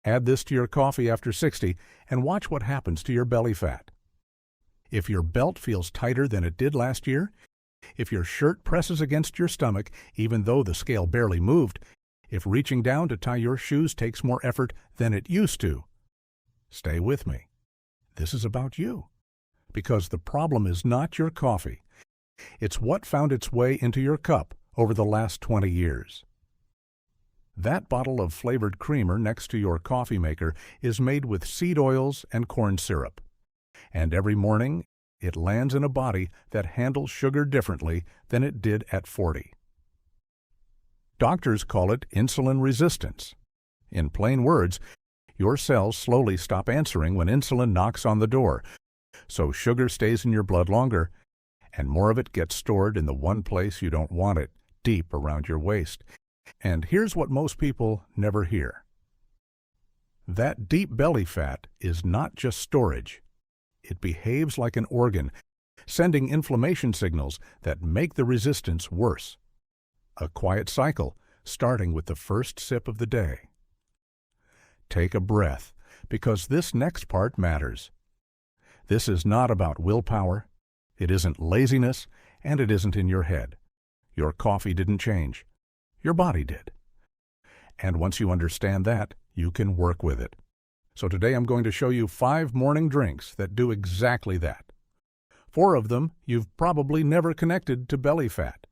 Add this to your coffee after 60 and watch what happens to your belly fat. If your belt feels tighter than it did last year, if your shirt presses against your stomach even though the scale barely moved, if reaching down to tie your shoes takes more effort than it used to, stay with me. This is about you. Because the problem is not your coffee. It's what found its way into your cup over the last 20 years. That bottle of flavored creamer next to your coffee maker is made with seed oils and corn syrup. And every morning, it lands in a body that handles sugar differently than it did at 40. Doctors call it insulin resistance. In plain words, your cells slowly stop answering when insulin knocks on the door, so sugar stays in your blood longer, and more of it gets stored in the one place you don't want it, deep around your waist. And here's what most people never hear. That deep belly fat is not just storage. It behaves like an organ, sending inflammation signals that make the resistance worse. A quiet cycle, starting with the first sip of the day. Take a breath, because this next part matters. This is not about willpower, it isn't laziness, and it isn't in your head. Your coffee didn't change. Your body did. And once you understand that, you can work with it. So today I'm going to show you 5 morning drinks that do exactly that. 4 of them you've probably never connected to belly fat.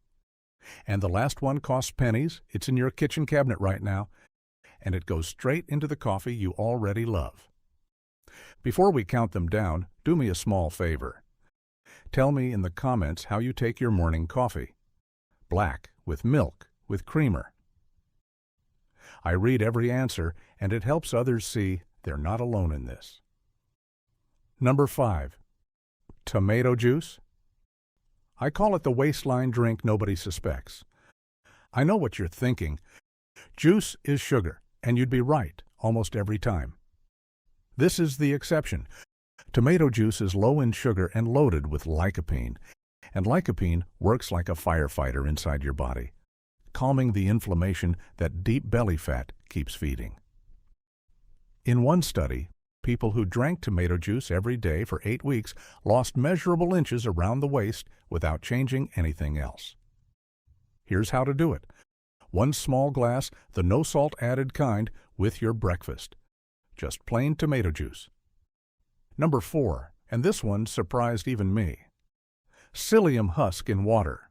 And the last one costs pennies. It's in your kitchen cabinet right now, and it goes straight into the coffee you already love. Before we count them down, do me a small favor. Tell me in the comments how you take your morning coffee. Black, with milk, with creamer. I read every answer, and it helps others see they're not alone in this. Number 5. Tomato juice. I call it the waistline drink nobody suspects. I know what you're thinking. Juice is sugar, and you'd be right almost every time. This is the exception. Tomato juice is low in sugar and loaded with lycopene, and lycopene works like a firefighter inside your body, calming the inflammation that deep belly fat keeps feeding. In one study, people who drank tomato juice every day for 8 weeks lost measurable inches around the waist without changing anything else. Here's how to do it. 1 small glass, the no salt added kind, with your breakfast. Just plain tomato juice. Number 4, and this one surprised even me. Psyllium husk in water.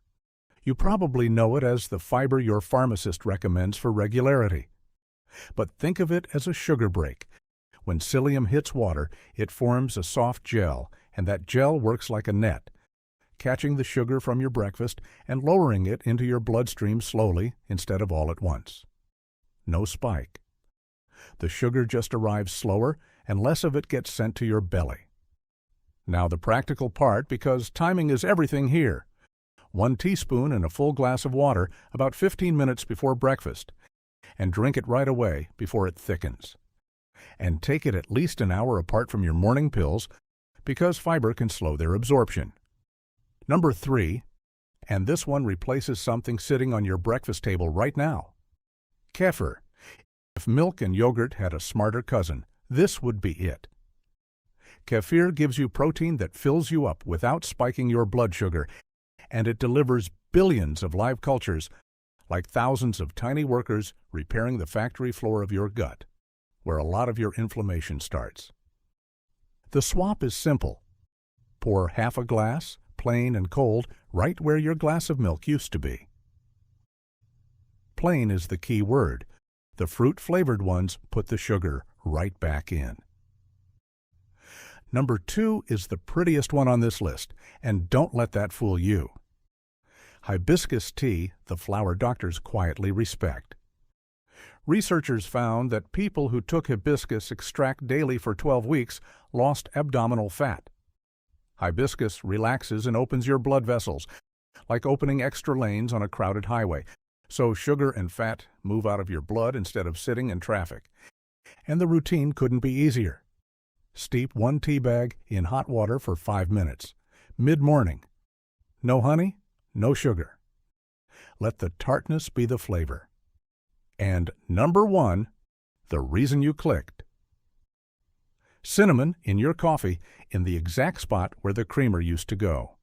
You probably know it as the fiber your pharmacist recommends for regularity. But think of it as a sugar break. When psyllium hits water, it forms a soft gel, and that gel works like a net, catching the sugar from your breakfast and lowering it into your bloodstream slowly instead of all at once. No spike. The sugar just arrives slower, and less of it gets sent to your belly. Now the practical part, because timing is everything here. 1 teaspoon in a full glass of water about 15 minutes before breakfast, and drink it right away before it thickens. And take it at least an hour apart from your morning pills, because fiber can slow their absorption. Number 3, and this one replaces something sitting on your breakfast table right now. Kefir. If milk and yogurt had a smarter cousin, this would be it. Kefir gives you protein that fills you up without spiking your blood sugar, and it delivers billions of live cultures, like thousands of tiny workers repairing the factory floor of your gut, where a lot of your inflammation starts. The swap is simple. Pour half a glass, plain and cold, right where your glass of milk used to be. Plain is the key word. The fruit-flavored ones put the sugar right back in. Number 2 is the prettiest one on this list, and don't let that fool you. Hibiscus tea, the flower doctors quietly respect. Researchers found that people who took hibiscus extract daily for 12 weeks lost abdominal fat. Hibiscus relaxes and opens your blood vessels, like opening extra lanes on a crowded highway, so sugar and fat move out of your blood instead of sitting in traffic. And the routine couldn't be easier. Steep 1 tea bag in hot water for 5 minutes, mid-morning. No honey, no sugar. Let the tartness be the flavor. And number 1, The reason you clicked. Cinnamon in your coffee in the exact spot where the creamer used to go.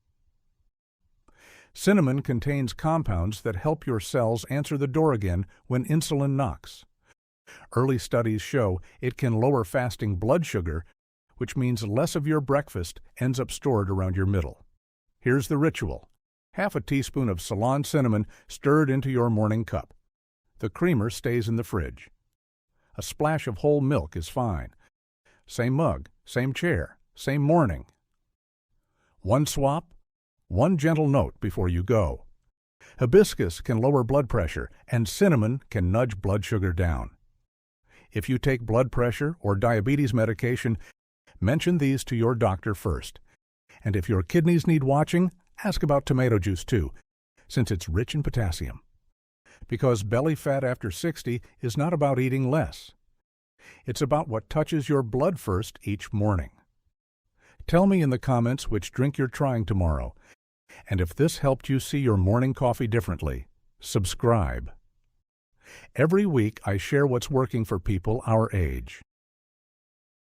Cinnamon contains compounds that help your cells answer the door again when insulin knocks. Early studies show it can lower fasting blood sugar, which means less of your breakfast ends up stored around your middle. Here's the ritual. Half a teaspoon of Ceylon cinnamon stirred into your morning cup. The creamer stays in the fridge. A splash of whole milk is fine. Same mug, same chair, same morning. One swap, one gentle note before you go. Hibiscus can lower blood pressure, and cinnamon can nudge blood sugar down. If you take blood pressure or diabetes medication, mention these to your doctor first. And if your kidneys need watching, ask about tomato juice too, since it's rich in potassium. Because belly fat after 60 is not about eating less. It's about what touches your blood first each morning. Tell me in the comments which drink you're trying tomorrow. And if this helped you see your morning coffee differently, subscribe. Every week I share what's working for people our age.